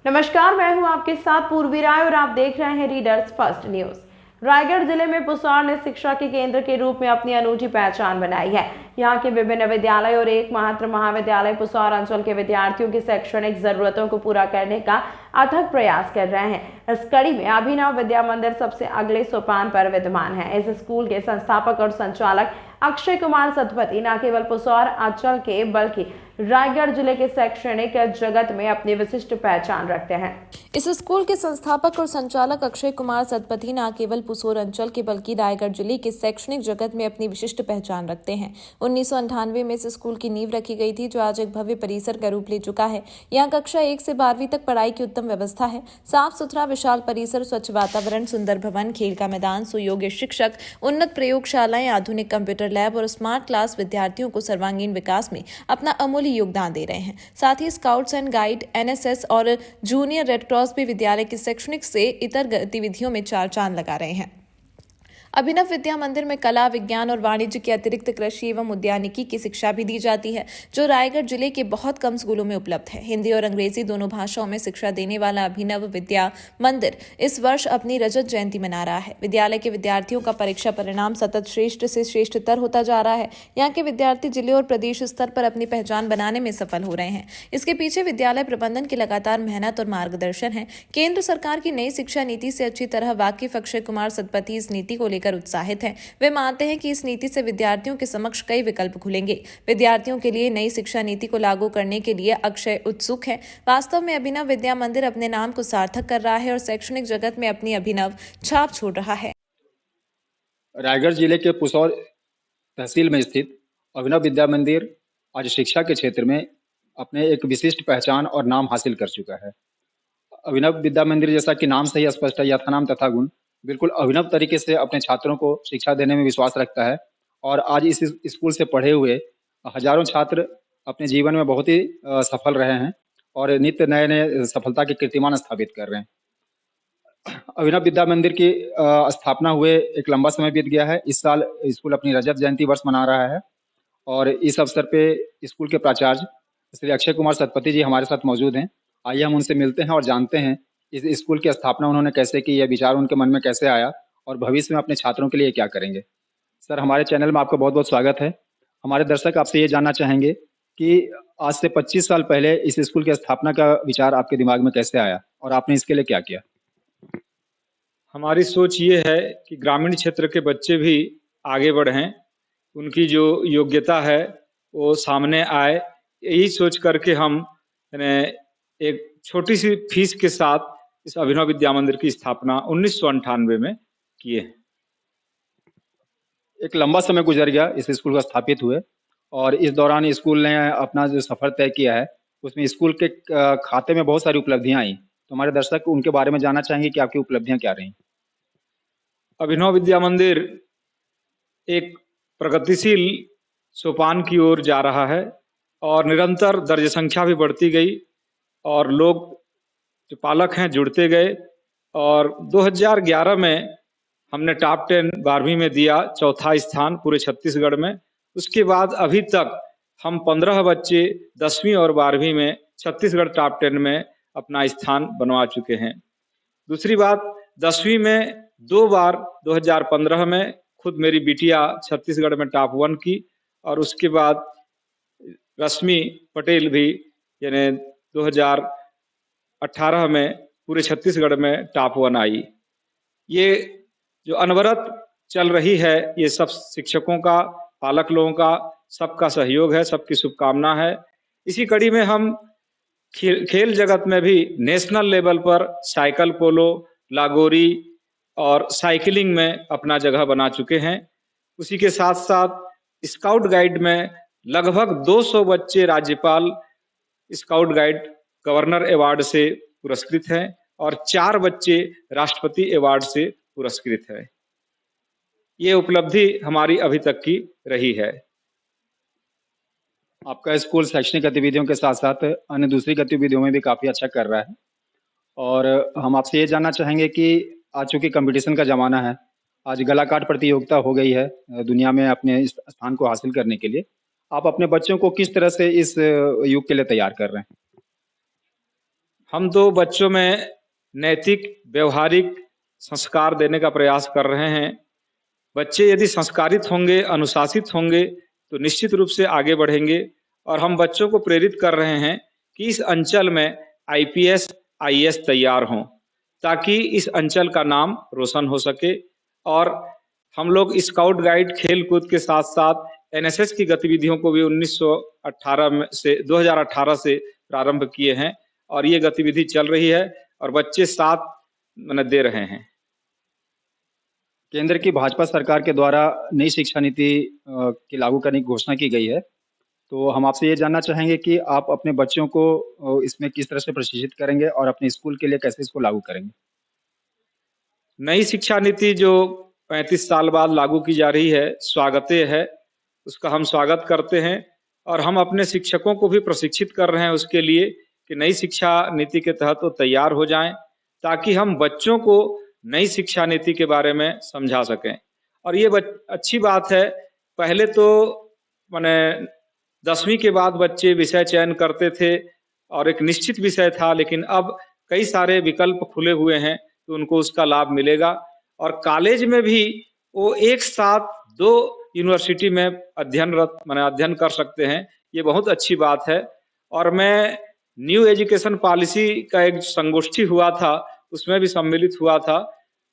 नमस्कार, मैं हूं आपके साथ पूर्वी राय और आप देख रहे हैं रीडर्स फर्स्ट न्यूज। रायगढ़ जिले में पुसौर ने शिक्षा के केंद्र के रूप में अपनी अनूठी पहचान बनाई है। यहाँ के विभिन्न विद्यालय और एकमात्र महाविद्यालय पुसौर अंचल के विद्यार्थियों की शैक्षणिक जरूरतों को पूरा करने का अथक प्रयास कर रहे हैं। इस कड़ी में अभिनव विद्या मंदिर सबसे अगले सोपान पर विद्यमान है। इस स्कूल के संस्थापक और संचालक अक्षय कुमार सतपथी न केवल पुसौर अंचल के बल्कि रायगढ़ जिले के शैक्षणिक जगत में अपनी विशिष्ट पहचान रखते हैं। इस स्कूल के संस्थापक और संचालक अक्षय कुमार सतपथी न केवल पुसौर अंचल के बल्कि रायगढ़ जिले के शैक्षणिक जगत में अपनी विशिष्ट पहचान रखते हैं। 1998 में इस स्कूल की नींव रखी गई थी, जो आज एक भव्य परिसर का रूप ले चुका है। यहाँ कक्षा 1 से 12वीं तक पढ़ाई की उत्तम व्यवस्था है। साफ सुथरा विशाल परिसर, स्वच्छ वातावरण, सुंदर भवन, खेल का मैदान, सुयोग्य शिक्षक, उन्नत प्रयोगशालाएं, आधुनिक कंप्यूटर लैब और स्मार्ट क्लास विद्यार्थियों को सर्वांगीण विकास में अपना अमूल्य योगदान दे रहे हैं। साथ ही स्काउट्स एंड गाइड, एनएसएस और जूनियर रेड क्रॉस भी विद्यालय की शैक्षणिक से इतर गतिविधियों में चार चांद लगा रहे हैं। अभिनव विद्या मंदिर में कला, विज्ञान और वाणिज्य के अतिरिक्त कृषि एवं उद्यानिकी की शिक्षा भी दी जाती है, जो रायगढ़ जिले के बहुत कम स्कूलों में उपलब्ध है। हिंदी और अंग्रेजी दोनों भाषाओं में शिक्षा देने वाला अभिनव विद्या मंदिर इस वर्ष अपनी रजत जयंती मना रहा है। विद्यालय के विद्यार्थियों का परीक्षा परिणाम सतत श्रेष्ठ से श्रेष्ठतर होता जा रहा है। यहाँ के विद्यार्थी जिले और प्रदेश स्तर पर अपनी पहचान बनाने में सफल हो रहे हैं। इसके पीछे विद्यालय प्रबंधन की लगातार मेहनत और मार्गदर्शन है। केंद्र सरकार की नई शिक्षा नीति से अच्छी तरह वाकिफ अक्षय कुमार सतपथी इस नीति को लेकर उत्साहित हैं। वे मानते हैं कि इस नीति से विद्यार्थियों के समक्ष कई विकल्प खुलेंगे। विद्यार्थियों के लिए नई शिक्षा नीति को लागू करने के लिए अक्षय उत्सुक है। वास्तव में अभिनव विद्या मंदिर अपने नाम को सार्थक कर रहा है और शैक्षणिक जगत में अपनी अभिनव छाप छोड़ रहा है। रायगढ़ जिले के पुसौर तहसील में स्थित अभिनव विद्या मंदिर आज शिक्षा के क्षेत्र में अपने एक विशिष्ट पहचान और नाम हासिल कर चुका है। अभिनव विद्या मंदिर, जैसा कि नाम से ही स्पष्ट है, यथा नाम तथा गुण, बिल्कुल अभिनव तरीके से अपने छात्रों को शिक्षा देने में विश्वास रखता है। और आज इस स्कूल से पढ़े हुए हजारों छात्र अपने जीवन में बहुत ही सफल रहे हैं और नित्य नए नए सफलता के कीर्तिमान स्थापित कर रहे हैं। अभिनव विद्या मंदिर की स्थापना हुए एक लंबा समय बीत गया है। इस साल स्कूल अपनी रजत जयंती वर्ष मना रहा है और इस अवसर पे स्कूल के प्राचार्य श्री अक्षय कुमार सतपथी जी हमारे साथ मौजूद हैं। आइए हम उनसे मिलते हैं और जानते हैं इस स्कूल की स्थापना उन्होंने कैसे की, यह विचार उनके मन में कैसे आया और भविष्य में अपने छात्रों के लिए क्या करेंगे। सर, हमारे चैनल में आपका बहुत बहुत स्वागत है। हमारे दर्शक आपसे ये जानना चाहेंगे कि आज से 25 साल पहले इस स्कूल की स्थापना का विचार आपके दिमाग में कैसे आया और आपने इसके लिए क्या किया। हमारी सोच ये है कि ग्रामीण क्षेत्र के बच्चे भी आगे बढ़ें, उनकी जो योग्यता है वो सामने आए। यही सोच करके हम एक छोटी सी फीस के साथ इस अभिनव विद्या मंदिर की स्थापना 1998 में किए हैं। एक लंबा समय गुजर गया इस स्कूल को स्थापित हुए और इस दौरान स्कूल ने अपना जो सफर तय किया है उसमें स्कूल के खाते में बहुत सारी उपलब्धियां आई। तो हमारे दर्शक उनके बारे में जानना चाहेंगे कि आपकी उपलब्धियां क्या रही। अभिनव विद्या मंदिर एक प्रगतिशील सोपान की ओर जा रहा है और निरंतर दर्ज संख्या भी बढ़ती गई और लोग जो पालक हैं जुड़ते गए और 2011 में हमने टॉप 10 12वीं में दिया, चौथा स्थान पूरे छत्तीसगढ़ में। उसके बाद अभी तक हम 15 बच्चे 10वीं और 12वीं में छत्तीसगढ़ टॉप 10 में अपना स्थान बनवा चुके हैं। दूसरी बात, 10वीं में 2 बार 2015 में खुद मेरी बिटिया छत्तीसगढ़ में टॉप 1 की और उसके बाद रश्मि पटेल भी यानी 2018 में पूरे छत्तीसगढ़ में टॉप 1 आई। ये जो अनवरत चल रही है, ये सब शिक्षकों का, पालक लोगों का, सबका सहयोग है, सबकी शुभकामना है। इसी कड़ी में हम खेल जगत में भी नेशनल लेवल पर साइकिल पोलो, लागोरी और साइकिलिंग में अपना जगह बना चुके हैं। उसी के साथ साथ स्काउट गाइड में लगभग 200 बच्चे राज्यपाल स्काउट गाइड गवर्नर अवार्ड से पुरस्कृत हैं और 4 बच्चे राष्ट्रपति अवार्ड से पुरस्कृत है। ये उपलब्धि हमारी अभी तक की रही है। आपका स्कूल शैक्षणिक गतिविधियों के साथ साथ अन्य दूसरी गतिविधियों में भी काफ़ी अच्छा कर रहा है और हम आपसे ये जानना चाहेंगे कि आज चूंकि कंपटीशन का ज़माना है, आज गलाकाट प्रतियोगिता हो गई है दुनिया में अपने इस स्थान को हासिल करने के लिए, आप अपने बच्चों को किस तरह से इस युग के लिए तैयार कर रहे हैं। हम तो बच्चों में नैतिक व्यवहारिक संस्कार देने का प्रयास कर रहे हैं। बच्चे यदि संस्कारित होंगे, अनुशासित होंगे तो निश्चित रूप से आगे बढ़ेंगे और हम बच्चों को प्रेरित कर रहे हैं कि इस अंचल में आईपीएस, आईएएस तैयार हों, ताकि इस अंचल का नाम रोशन हो सके। और हम लोग स्काउट गाइड खेल कूद के साथ-साथ एनएसएस की गतिविधियों को भी 2018 से प्रारंभ किए हैं और ये गतिविधि चल रही है और बच्चे साथ माने दे रहे हैं। केंद्र की भाजपा सरकार के द्वारा नई शिक्षा नीति की लागू करने की घोषणा की गई है। तो हम आपसे ये जानना चाहेंगे कि आप अपने बच्चों को इसमें किस तरह से प्रशिक्षित करेंगे और अपने स्कूल के लिए कैसे इसको लागू करेंगे? नई शिक्षा नीति जो 35 साल बाद लागू की जा रही है, स्वागतेय है। उसका हम स्वागत करते हैं और हम अपने शिक्षकों को भी प्रशिक्षित कर रहे हैं उसके लिए कि नई शिक्षा नीति के तहत वो तैयार हो जाएं, ताकि हम बच्चों को नई शिक्षा नीति के बारे में समझा सकें। और ये अच्छी बात है। पहले तो माने 10वीं के बाद बच्चे विषय चयन करते थे और एक निश्चित विषय था, लेकिन अब कई सारे विकल्प खुले हुए हैं तो उनको उसका लाभ मिलेगा। और कॉलेज में भी वो एक साथ 2 यूनिवर्सिटी में अध्ययन कर सकते हैं। ये बहुत अच्छी बात है। और मैं न्यू एजुकेशन पॉलिसी का एक संगोष्ठी हुआ था, उसमें भी सम्मिलित हुआ था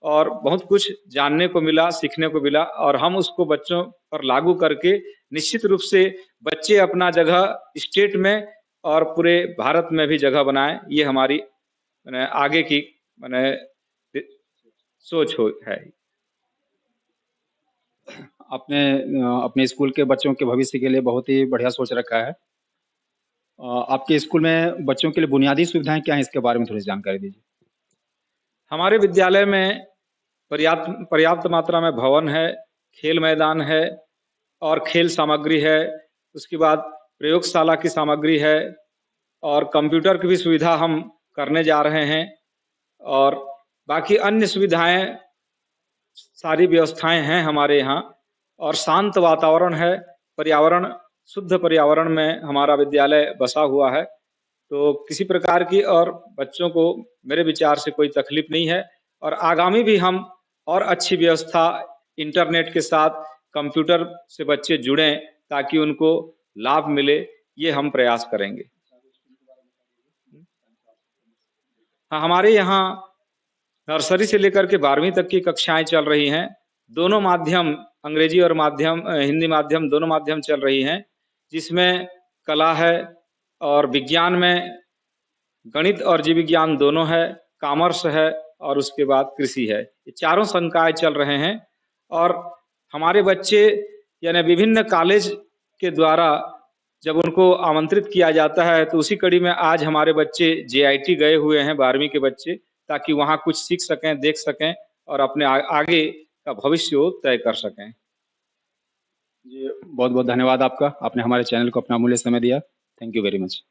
और बहुत कुछ जानने को मिला, सीखने को मिला और हम उसको बच्चों पर लागू करके निश्चित रूप से बच्चे अपना जगह स्टेट में और पूरे भारत में भी जगह बनाएं। ये हमारी माने आगे की माने सोच है। आपने अपने स्कूल के बच्चों के भविष्य के लिए बहुत ही बढ़िया सोच रखा है। आपके स्कूल में बच्चों के लिए बुनियादी सुविधाएं क्या हैं, इसके बारे में थोड़ी जानकारी दीजिए। हमारे विद्यालय में पर्याप्त मात्रा में भवन है, खेल मैदान है और खेल सामग्री है। उसके बाद प्रयोगशाला की सामग्री है और कंप्यूटर की भी सुविधा हम करने जा रहे हैं और बाकी अन्य सुविधाएं, सारी व्यवस्थाएं हैं हमारे यहाँ और शांत वातावरण है। शुद्ध पर्यावरण में हमारा विद्यालय बसा हुआ है, तो किसी प्रकार की और बच्चों को मेरे विचार से कोई तकलीफ नहीं है। और आगामी भी हम और अच्छी व्यवस्था इंटरनेट के साथ कंप्यूटर से बच्चे जुड़ें ताकि उनको लाभ मिले, ये हम प्रयास करेंगे। हाँ, हमारे यहाँ नर्सरी से लेकर के 12वीं तक की कक्षाएं चल रही हैं। दोनों माध्यम, अंग्रेजी और हिंदी माध्यम, दोनों माध्यम चल रही हैं, जिसमें कला है और विज्ञान में गणित और जीव विज्ञान दोनों है, कॉमर्स है और उसके बाद कृषि है। ये चारों संकाय चल रहे हैं और हमारे बच्चे यानी विभिन्न कॉलेज के द्वारा जब उनको आमंत्रित किया जाता है तो उसी कड़ी में आज हमारे बच्चे जेआईटी गए हुए हैं, 12वीं के बच्चे, ताकि वहाँ कुछ सीख सकें, देख सकें और अपने आगे का भविष्य वो तय कर सकें। जी, बहुत-बहुत धन्यवाद आपका। आपने हमारे चैनल को अपना अमूल्य समय दिया। Thank you very much.